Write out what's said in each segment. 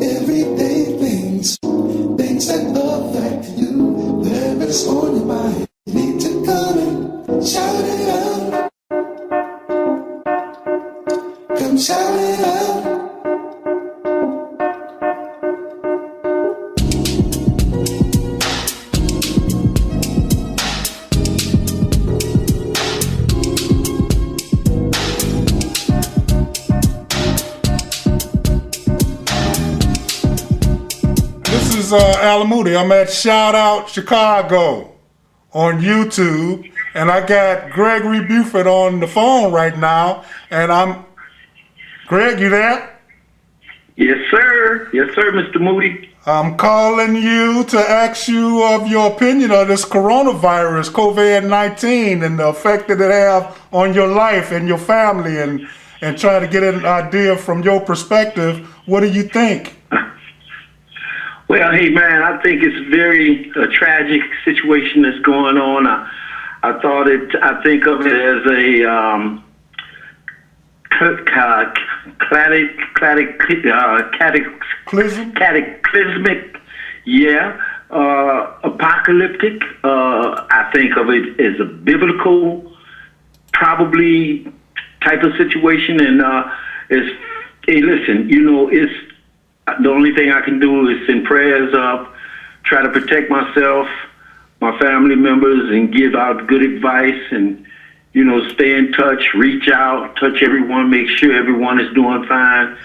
Everyday things that affect you. Whatever's on your mind, you need to come and shout it out. Come shout it out. This is Allyn Moody. I'm at Shout Out Chicago on YouTube, and I got Gregory Buford on the phone right now. And Greg, you there? Yes, sir. Yes, sir, Mr. Moody. I'm calling you to ask you of your opinion of this coronavirus, COVID-19, and the effect that it have on your life and your family, and try to get an idea from your perspective. What do you think? Well, hey, man, I think it's a very tragic situation that's going on. I think of it as a cataclysmic, apocalyptic. I think of it as a biblical, probably type of situation. And hey, listen, it's the only thing I can do is send prayers up, try to protect myself, my family members, and give out good advice, and stay in touch, reach out, touch everyone, make sure everyone is doing fine.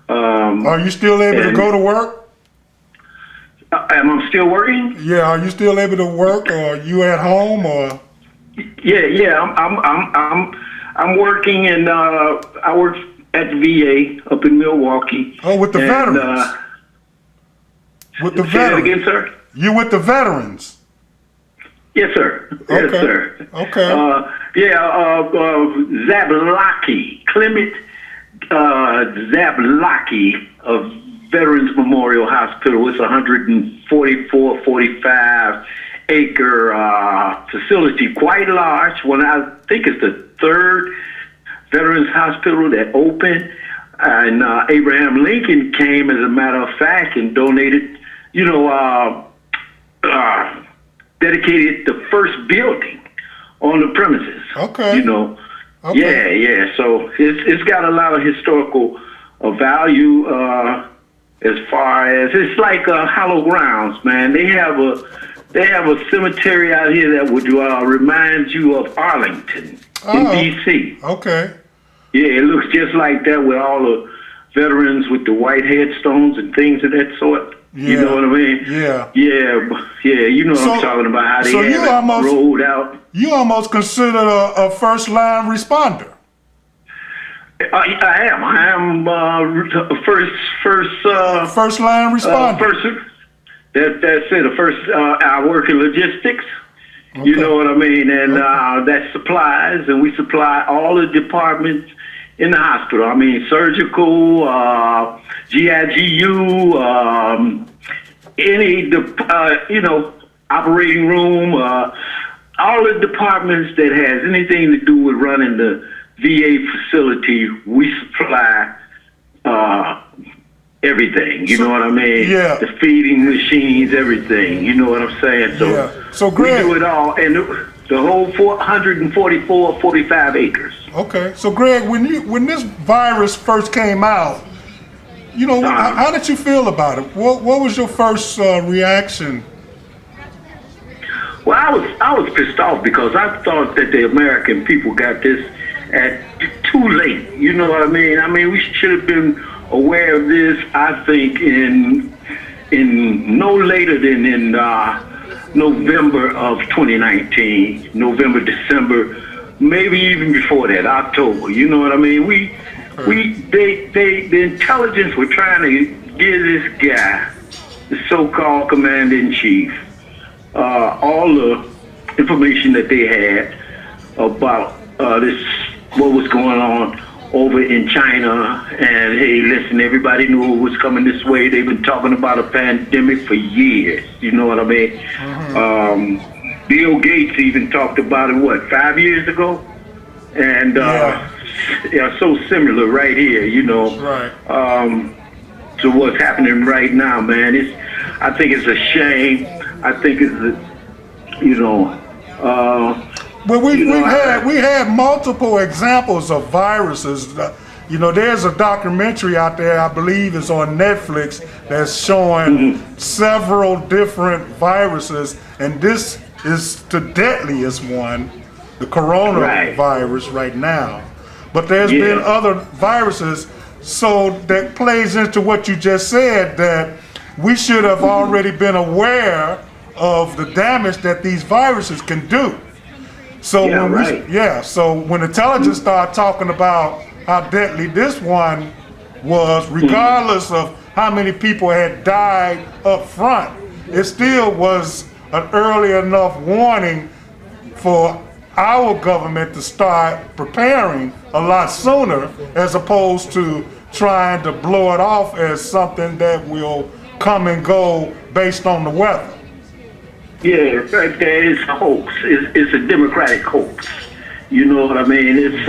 Are you still able to go to work? Am I still working? Yeah, are you still able to work, or are you at home, or? Yeah. I'm working, and I work at the VA up in Milwaukee. Oh, with the veterans. With the veterans. Say that again, sir? You with the veterans? Yes, sir. Okay. Yes, sir. Okay. Zablocki, Clement Zablocki of Veterans Memorial Hospital. It's a 45 acre facility, quite large. I think it's the third Veterans Hospital that opened, and Abraham Lincoln came, as a matter of fact, and donated, dedicated the first building on the premises. Okay. Okay. Yeah. So it's got a lot of historical value as far as it's like hollow grounds, man. They have a cemetery out here that would remind you of Arlington in D.C. Okay. Yeah, it looks just like that with all the veterans with the white headstones and things of that sort. Yeah. You know what I mean? Yeah. Yeah. You know what I'm talking about, how they have it rolled out. You almost considered a first-line responder. I am first-line responder. That's it. I work in logistics. Okay. You know what I mean? And that's supplies, and we supply all the departments in the hospital. I mean, surgical, GIGU, operating room, all the departments that has anything to do with running the VA facility, we supply everything. You know what I mean? Yeah. The feeding machines, everything. You know what I'm saying? So, yeah. So Greg, we do it all, and the whole 45 acres. Okay. So Greg, when this virus first came out, how did you feel about it? What was your first reaction? Well, I was pissed off because I thought that the American people got this at too late. You know what I mean? I mean, we should have been aware of this, I think, in no later than in November of 2019, November, December, maybe even before that, October. You know what I mean? The intelligence were trying to give this guy, the so-called commander-in-chief, all the information that they had about what was going on over in China. And hey, listen, everybody knew it was coming this way. They've been talking about a pandemic for years. You know what I mean? Mm-hmm. Bill Gates even talked about it, 5 years ago? And so similar right here, Right. to what's happening right now, man. I think it's a shame. I think it's you know, Well, you know, we had multiple examples of viruses. There's a documentary out there, I believe is on Netflix, that's showing several different viruses, and this is the deadliest one, the coronavirus right now. But there's been other viruses, so that plays into what you just said, that we should have already been aware of the damage that these viruses can do. So so when intelligence started talking about how deadly this one was, regardless of how many people had died up front, it still was an early enough warning for our government to start preparing a lot sooner, as opposed to trying to blow it off as something that will come and go based on the weather. Yeah, right there. It's a hoax. It's a democratic hoax. You know what I mean? It's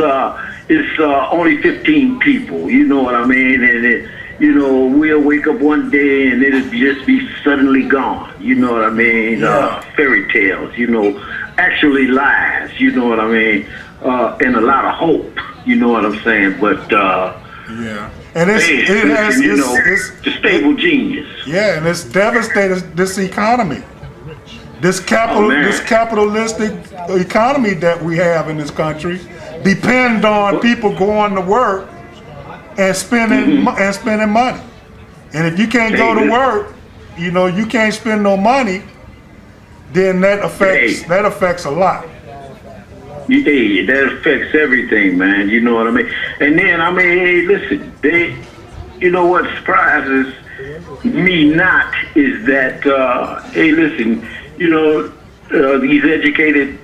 only 15 people. You know what I mean? And we'll wake up one day and it'll just be suddenly gone. You know what I mean? Fairy tales. Actually lies. You know what I mean? And a lot of hope. You know what I'm saying? But and it's the stable genius. Yeah, and it's devastated this economy. This capitalistic economy that we have in this country depend on people going to work and spending money. And if you can't go to work, you can't spend no money, then that affects a lot. Yeah, that affects everything, man. You know what I mean? And then, hey, listen, what surprises me not is that, hey, listen, these educated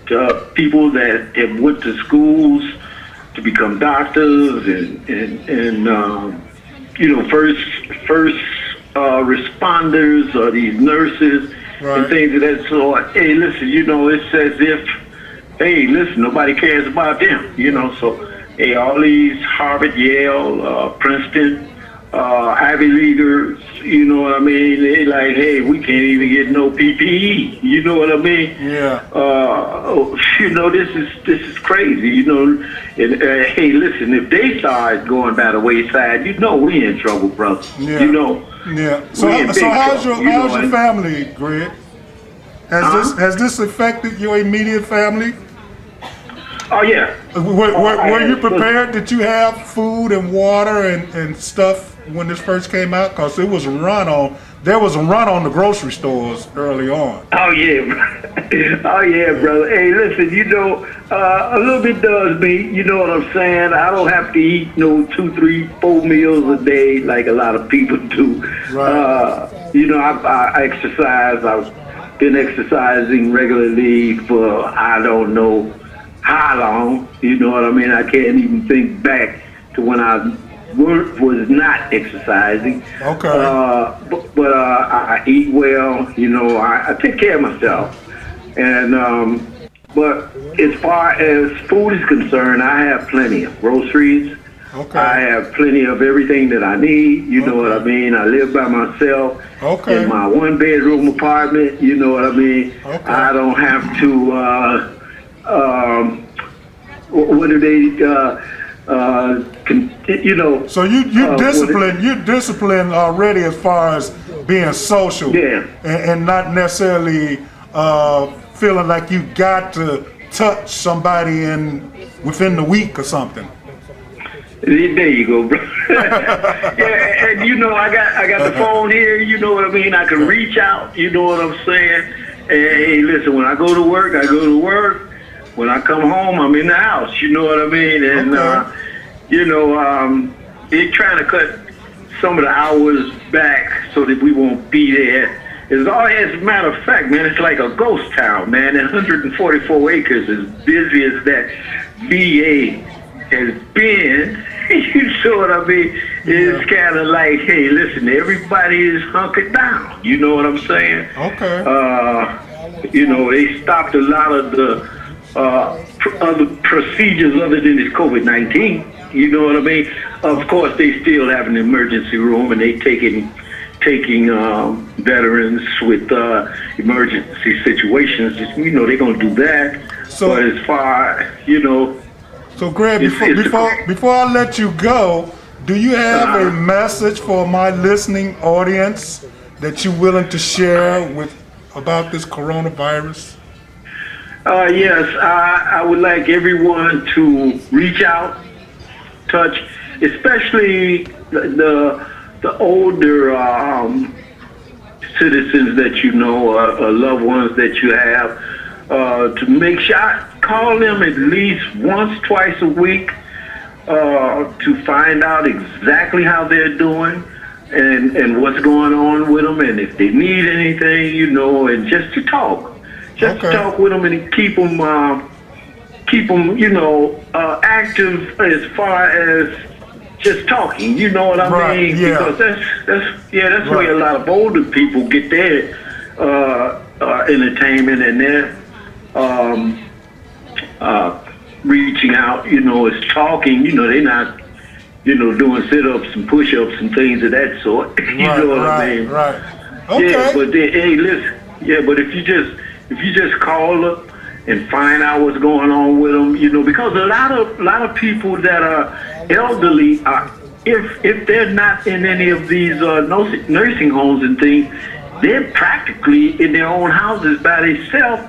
people that have went to schools to become doctors and first responders or these nurses and things of that sort. Hey, listen, it's as if, hey, listen, nobody cares about them, So, hey, all these Harvard, Yale, Princeton, Ivy Leaguers, you know what I mean? They like, hey, we can't even get no PPE. You know what I mean? Yeah. This is crazy. And hey, listen, if they start going by the wayside, we in trouble, brother. Yeah. Yeah. So how's your family, Greg? Has this affected your immediate family? Oh yeah. Were you prepared? Did you have food and water and stuff when this first came out? Because there was a run on the grocery stores early on. Oh yeah, brother. Hey, listen, a little bit does me. You know what I'm saying? I don't have to eat 2, 3, 4 meals a day like a lot of people do. Right. I exercise. I've been exercising regularly for I don't know how long, you know what I mean? I can't even think back to when I was not exercising. Okay. But I eat well, I take care of myself. And but as far as food is concerned, I have plenty of groceries. Okay. I have plenty of everything that I need, you know what I mean? I live by myself in my 1-bedroom apartment, you know what I mean? Okay. I don't have to what do they So you're disciplined already as far as being social, and not necessarily feeling like you got to touch somebody within the week or something. There you go, bro. Yeah, and I got the phone here, you know what I mean? I can reach out, you know what I'm saying? And hey, listen, when I go to work, I go to work. When I come home, I'm in the house, you know what I mean? And, they're trying to cut some of the hours back so that we won't be there. As a matter of fact, man, it's like a ghost town, man. And 144 acres, as busy as that VA has been, you know what I mean? It's kind of like, hey, listen, everybody is hunkered down. You know what I'm saying? Okay. They stopped a lot of the other procedures other than this COVID-19. You know what I mean? Of course, they still have an emergency room, and they taking veterans with emergency situations. You know, they're gonna do that. So, but as far, you know, so Greg, before I let you go, do you have a message for my listening audience that you're willing to share with about this coronavirus? Yes, I would like everyone to reach out, touch, especially the older citizens that you know, loved ones that you have, to make sure, call them at least once, twice a week, to find out exactly how they're doing and what's going on with them, and if they need anything, you know, and just to talk. Just to talk with them and keep them, you know, active as far as just talking. You know what I mean? Yeah. Because that's where a lot of older people get their entertainment and their reaching out. You know, is talking. You know, they're not, you know, doing sit-ups and push-ups and things of that sort. You know what I mean? Right. Okay. Yeah, but hey, listen. Yeah, but if you just call up and find out what's going on with them, you know, because a lot of people that are elderly, if they're not in any of these nursing homes and things, they're practically in their own houses by themselves,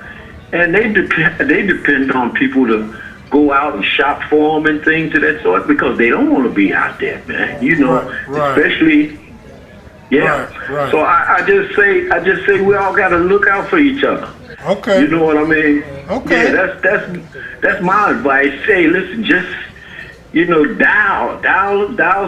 and they depend on people to go out and shop for them and things of that sort, because they don't want to be out there, man. You know, especially. Yeah. Right. So I just say we all got to look out for each other. Okay. You know what I mean? Okay. Yeah, that's my advice. Hey, listen, just, you know, dial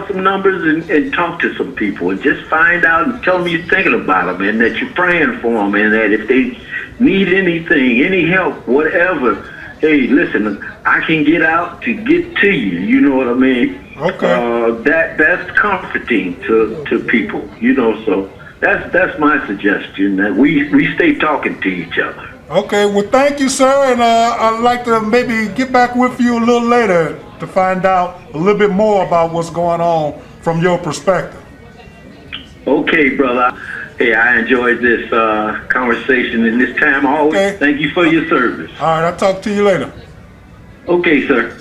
some numbers and talk to some people and just find out and tell them you're thinking about them and that you're praying for them and that if they need anything, any help, whatever, hey, listen, I can get out to get to you. You know what I mean? Okay. That's comforting to people. You know, so that's my suggestion, that we stay talking to each other. Okay, well, thank you, sir, and I'd like to maybe get back with you a little later to find out a little bit more about what's going on from your perspective. Okay, brother. Hey, I enjoyed this conversation and this time always. Okay. Thank you for your service. All right, I'll talk to you later. Okay, sir.